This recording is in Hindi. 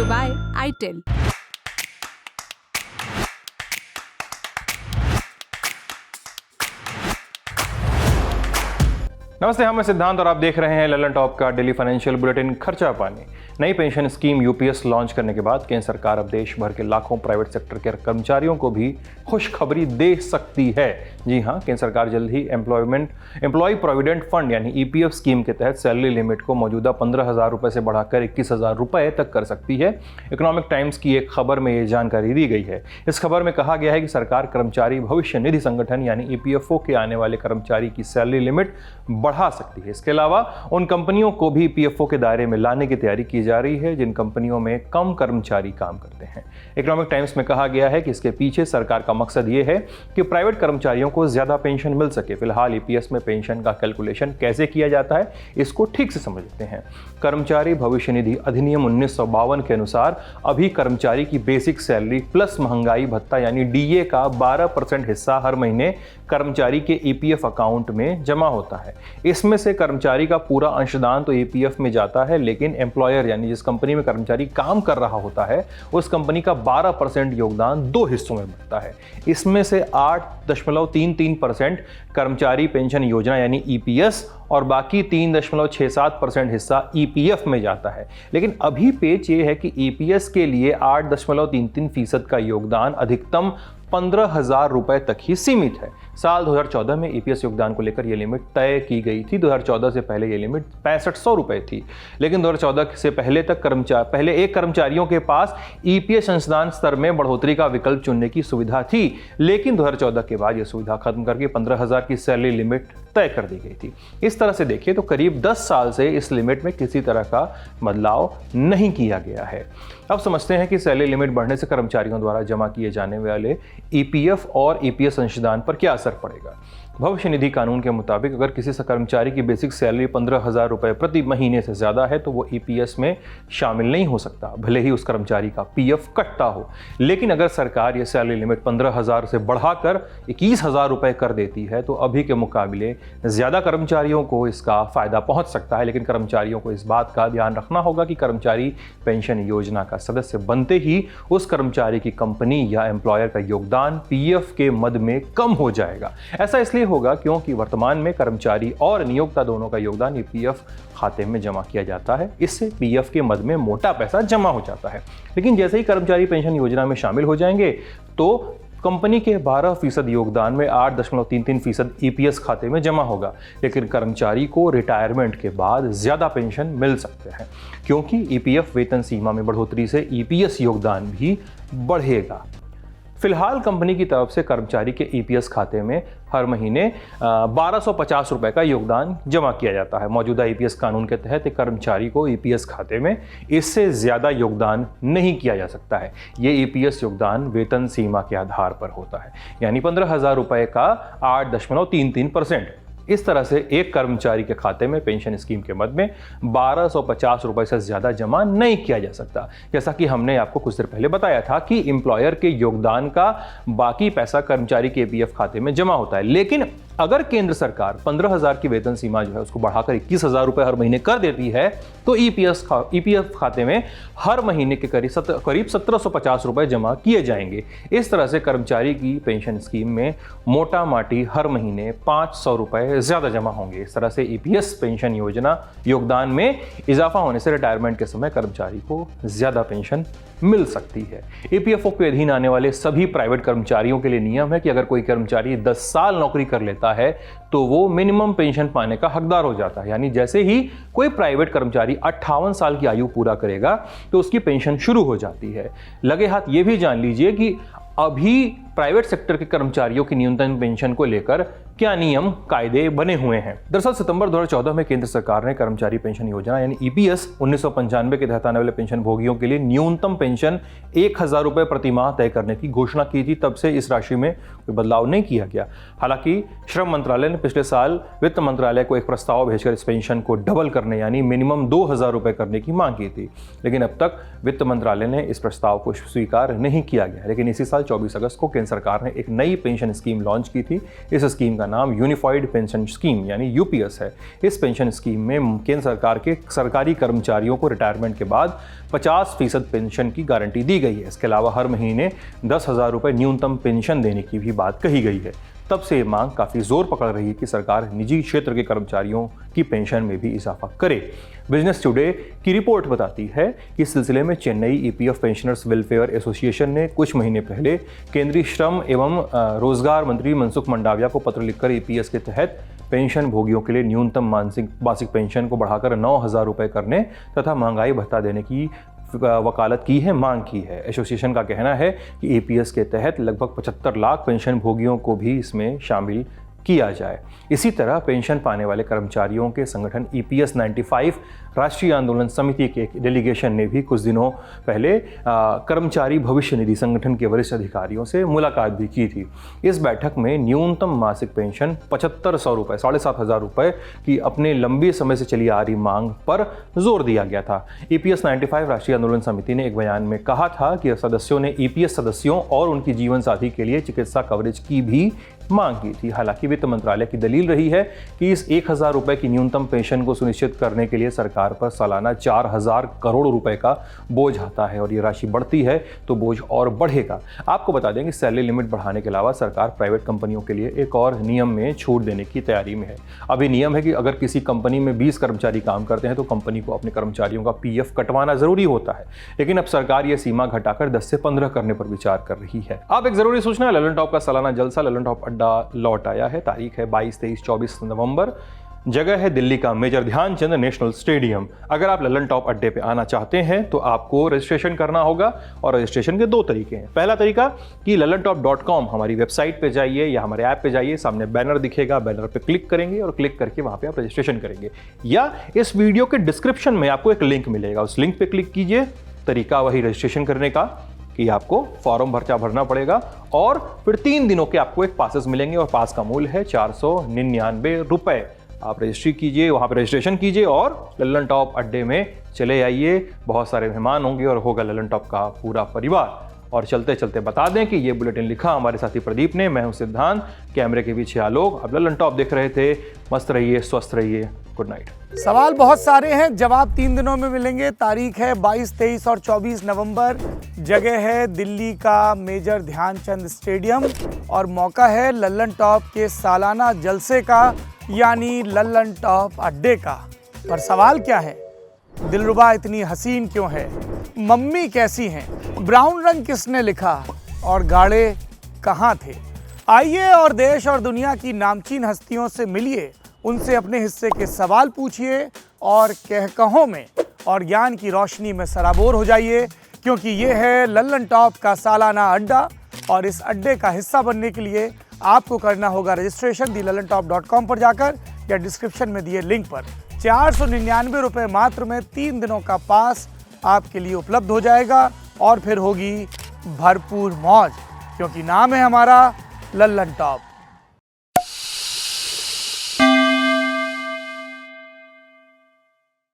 you by ITEL. नमस्ते, हम सिद्धांत और आप देख रहे हैं ललन टॉप का डेली फाइनेंशियल बुलेटिन खर्चा पानी। नई पेंशन स्कीम यूपीएस लॉन्च करने के बाद केंद्र सरकार अब देश भर के लाखों प्राइवेट सेक्टर के कर्मचारियों को भी खुशखबरी दे सकती है। जी हां, केंद्र सरकार जल्द ही एम्प्लॉय प्रोविडेंट फंड यानी ईपीएफ स्कीम के तहत सैलरी लिमिट को मौजूदा 15,000 रुपए से बढ़ाकर 21,000 रुपए तक कर सकती है। इकोनॉमिक टाइम्स की एक खबर में ये जानकारी दी गई है। इस खबर में कहा गया है कि सरकार कर्मचारी भविष्य निधि संगठन यानी ईपीएफओ के आने वाले कर्मचारी की सैलरी लिमिट बढ़ा सकती है। इसके अलावा उन कंपनियों को भी ईपीएफओ के दायरे में लाने की तैयारी की जा रही है जिन कंपनियों में कम कर्मचारी काम करते हैं। इकोनॉमिक टाइम्स में कहा गया है कि इसके पीछे सरकार का मकसद ये है कि प्राइवेट कर्मचारियों को ज्यादा पेंशन मिल सके। फिलहाल ईपीएस में पेंशन का कैलकुलेशन कैसे किया जाता है, इसको ठीक से समझते हैं। कर्मचारी भविष्य निधि अधिनियम 1952 के अनुसार अभी कर्मचारी की बेसिक सैलरी प्लस महंगाई भत्ता यानी डीए का 12% हिस्सा हर महीने कर्मचारी के ईपीएफ अकाउंट में जमा होता है। इसमें से कर्मचारी का पूरा अंशदान तो ईपीएफ में जाता है, लेकिन एम्प्लॉयर यानी जिस कंपनी में कर्मचारी काम कर रहा होता है उस कंपनी का 12% योगदान दो हिस्सों में बनता है। इसमें से 8.33% कर्मचारी पेंशन योजना यानी ईपीएस और बाकी 3.67% हिस्सा ईपीएफ में जाता है। लेकिन अभी पेच ये है कि ईपीएस के लिए 8.33% का योगदान अधिकतम 15,000 रुपए तक ही सीमित है। साल 2014 में ईपीएस योगदान को लेकर यह लिमिट तय की गई थी। 2014 से पहले यह लिमिट 6500 रुपए थी, लेकिन 2014 से पहले एक कर्मचारियों के पास ईपीएस अंशदान स्तर में बढ़ोतरी का विकल्प चुनने की सुविधा थी, लेकिन 2014 के बाद यह सुविधा खत्म करके 15,000 की सैलरी लिमिट तय कर दी गई थी। इस तरह से देखिए तो करीब 10 साल से इस लिमिट में किसी तरह का बदलाव नहीं किया गया है। अब समझते हैं कि सैलरी लिमिट बढ़ने से कर्मचारियों द्वारा जमा किए जाने वाले ईपीएफ और ईपीएस अंशदान पर क्या असर पड़ेगा। भविष्य निधि कानून के मुताबिक अगर किसी कर्मचारी की बेसिक सैलरी 15,000 रुपए प्रति महीने से ज्यादा है तो वो ईपीएस में शामिल नहीं हो सकता, भले ही उस कर्मचारी का पीएफ कटता हो। लेकिन अगर सरकार ये सैलरी लिमिट 15,000 से बढ़ाकर 21,000 रुपए कर देती है तो अभी के मुकाबले ज्यादा कर्मचारियों को इसका फायदा पहुंच सकता है। लेकिन कर्मचारियों को इस बात का ध्यान रखना होगा कि कर्मचारी पेंशन योजना का सदस्य बनते ही उस कर्मचारी की कंपनी या एम्प्लॉयर का योगदान पीएफ के मद में कम हो जाएगा। ऐसा इसलिए होगा क्योंकि वर्तमान में कर्मचारी और नियोक्ता दोनों का योगदान ईपीएफ खाते में जमा किया जाता है। इससे पीएफ के मद में मोटा पैसा जमा हो जाता है। लेकिन जैसे ही कर्मचारी पेंशन योजना में शामिल हो जाएंगे तो कंपनी के 12% योगदान में 8.33% ईपीएस खाते में जमा होगा। लेकिन कर्मचारी को रिटायरमेंट के बाद ज्यादा पेंशन मिल सकते हैं क्योंकि ईपीएफ वेतन सीमा में बढ़ोतरी से ईपीएस योगदान भी बढ़ेगा। फिलहाल कंपनी की तरफ से कर्मचारी के ईपीएस खाते में हर महीने 1250 रुपए का योगदान जमा किया जाता है। मौजूदा ईपीएस कानून के तहत एक कर्मचारी को ईपीएस खाते में इससे ज्यादा योगदान नहीं किया जा सकता है। ये ईपीएस योगदान वेतन सीमा के आधार पर होता है, यानी 15,000 रुपए का 8.33%। इस तरह से एक कर्मचारी के खाते में पेंशन स्कीम के मद में 1250 रुपए से ज्यादा जमा नहीं किया जा सकता। जैसा कि हमने आपको कुछ देर पहले बताया था कि एम्प्लॉयर के योगदान का बाकी पैसा कर्मचारी के ईपीएफ खाते में जमा होता है। लेकिन अगर केंद्र सरकार 15,000 की वेतन सीमा जो है उसको बढ़ाकर 21,000 रुपए हर महीने कर देती है तो ईपीएफ खाते में हर महीने के करीब 1750 रुपए जमा किए जाएंगे। इस तरह से कर्मचारी की पेंशन स्कीम में मोटा माटी हर महीने 500 रुपए ज्यादा जमा होंगे। इस तरह से ईपीएस पेंशन योजना योगदान में इजाफा होने से रिटायरमेंट के समय कर्मचारी को ज्यादा पेंशन मिल सकती है। ईपीएफओ के अधीन आने वाले सभी प्राइवेट कर्मचारियों के लिए नियम है कि अगर कोई कर्मचारी 10 साल नौकरी कर लेता है तो वो मिनिमम पेंशन पाने का हकदार हो जाता है। यानी जैसे ही कोई प्राइवेट कर्मचारी 58 साल की आयु पूरा करेगा तो उसकी पेंशन शुरू हो जाती है। लगे हाथ ये भी जान लीजिए कि अभी प्राइवेट सेक्टर के कर्मचारियों की न्यूनतम पेंशन को लेकर क्या नियम कायदे बने हुए हैं। दरअसल सितंबर 2014 में केंद्र सरकार ने कर्मचारी पेंशन योजना यानी ईपीएस 1995 के तहत आने वाले पेंशन भोगियों के लिए न्यूनतम पेंशन 1,000 रुपए प्रति माह तय करने की घोषणा की थी। तब से इस राशि में कोई बदलाव नहीं किया गया। हालांकि श्रम मंत्रालय ने पिछले साल वित्त मंत्रालय को एक प्रस्ताव भेजकर इस पेंशन को डबल करने यानी मिनिमम 2,000 रुपए करने की मांग की थी, लेकिन अब तक वित्त मंत्रालय ने इस प्रस्ताव को स्वीकार नहीं किया गया। लेकिन इसी साल 24 अगस्त को केंद्र सरकार ने एक नई पेंशन स्कीम लॉन्च की थी। इस स्कीम का नाम यूनिफाइड पेंशन स्कीम यानी यूपीएस है। इस पेंशन स्कीम में केंद्र सरकार के सरकारी कर्मचारियों को रिटायरमेंट के बाद 50% पेंशन की गारंटी दी गई है। इसके अलावा हर महीने 10,000 रुपये न्यूनतम पेंशन देने की भी बात कही गई है। तब से ये मांग काफ़ी जोर पकड़ रही है कि सरकार निजी क्षेत्र के कर्मचारियों की पेंशन में भी इजाफा करे। बिजनेस टुडे की रिपोर्ट बताती है कि इस सिलसिले में Chennai EPF pensioners welfare association ने कुछ महीने पहले केंद्रीय श्रम एवं रोजगार मंत्री मनसुख मंडाविया को पत्र लिखकर ईपीएस के तहत पेंशन भोगियों के लिए न्यूनतम मासिक पेंशन को बढ़ाकर 9,000 रुपये करने तथा महंगाई भत्ता देने की वकालत की है, मांग की है। एसोसिएशन का कहना है कि ईपीएस के तहत लगभग 75 लाख पेंशन भोगियों को भी इसमें शामिल किया जाए। इसी तरह पेंशन पाने वाले कर्मचारियों के संगठन ईपीएस 95 राष्ट्रीय आंदोलन समिति के एक डेलीगेशन ने भी कुछ दिनों पहले कर्मचारी भविष्य निधि संगठन के वरिष्ठ अधिकारियों से मुलाकात भी की थी। इस बैठक में न्यूनतम मासिक पेंशन 7500 रुपये 7,500 रुपये की अपने लंबे समय से चली आ रही मांग पर जोर दिया गया था। ईपीएस 95 राष्ट्रीय आंदोलन समिति ने एक बयान में कहा था कि सदस्यों ने ईपीएस सदस्यों और उनकी जीवन साथी के लिए चिकित्सा कवरेज की भी मांग की थी। हालांकि वित्त मंत्रालय की दलील रही है कि इस 1,000 रुपये की न्यूनतम पेंशन को सुनिश्चित करने के लिए सरकार पर सालाना 4,000 करोड़ रुपए का बोझ आता है और ये राशि बढ़ती है तो बोझ और बढ़ेगा। आपको बता दें कि सैलरी लिमिट बढ़ाने के अलावा सरकार प्राइवेट कंपनियों के लिए एक और नियम में छूट देने की तैयारी में है। अभी नियम है कि अगर किसी कंपनी में 20 कर्मचारी काम करते हैं तो कंपनी को अपने कर्मचारियों का पीएफ कटवाना जरूरी होता है, लेकिन अब सरकार यह सीमा घटाकर 10 से 15 करने पर विचार कर रही है। अब एक जरूरी सूचना, ललन टॉप का सालाना जलसा ललन टॉप अड्डा लौट आया है। तारीख है 22, 23, 24 नवंबर। जगह है दिल्ली का मेजर ध्यानचंद नेशनल स्टेडियम। अगर आप ललन टॉप अड्डे पे आना चाहते हैं तो आपको रजिस्ट्रेशन करना होगा और रजिस्ट्रेशन के 2 तरीके हैं। पहला तरीका कि lalontop.com हमारी वेबसाइट पे जाइए या हमारे ऐप पे जाइए, सामने बैनर दिखेगा, बैनर पे क्लिक करेंगे और क्लिक करके वहां पे आप रजिस्ट्रेशन करेंगे, या इस वीडियो के डिस्क्रिप्शन में आपको एक लिंक मिलेगा, उस लिंक पे क्लिक कीजिए। तरीका वही रजिस्ट्रेशन करने का कि आपको फॉर्म भरना पड़ेगा और फिर 3 दिनों के आपको एक पासेस मिलेंगे और पास का मूल्य है 499 रुपए। आप रजिस्ट्री कीजिए, वहाँ पे रजिस्ट्रेशन कीजिए और ललन टॉप अड्डे में चले आइए। बहुत सारे मेहमान होंगे और होगा ललन टॉप का पूरा परिवार। और चलते चलते बता दें कि ये बुलेटिन लिखा हमारे साथी प्रदीप ने, मैं हूं सिद्धांत, कैमरे के पीछे आलोक। अब ललन टॉप देख रहे थे। मस्त रहिए, स्वस्थ रहिए, गुड नाइट। सवाल बहुत सारे हैं, जवाब 3 दिनों में मिलेंगे। तारीख है 22, 23 और 24 नवंबर। जगह है दिल्ली का मेजर ध्यानचंद स्टेडियम और मौका है ललन टॉप के सालाना जलसे का, यानी ललन टॉप अड्डे का। पर सवाल क्या है? दिलरुबा इतनी हसीन क्यों है? मम्मी कैसी हैं? ब्राउन रंग किसने लिखा? और गाड़े कहाँ थे? आइए और देश और दुनिया की नामचीन हस्तियों से मिलिए, उनसे अपने हिस्से के सवाल पूछिए और कहकहों में और ज्ञान की रोशनी में सराबोर हो जाइए, क्योंकि ये है ललन टॉप का सालाना अड्डा। और इस अड्डे का हिस्सा बनने के लिए आपको करना होगा रजिस्ट्रेशन thelalantop.com पर जाकर या डिस्क्रिप्शन में दिए लिंक पर। 499 रुपये मात्र में 3 दिनों का पास आपके लिए उपलब्ध हो जाएगा और फिर होगी भरपूर मौज, क्योंकि नाम है हमारा ललन टॉप।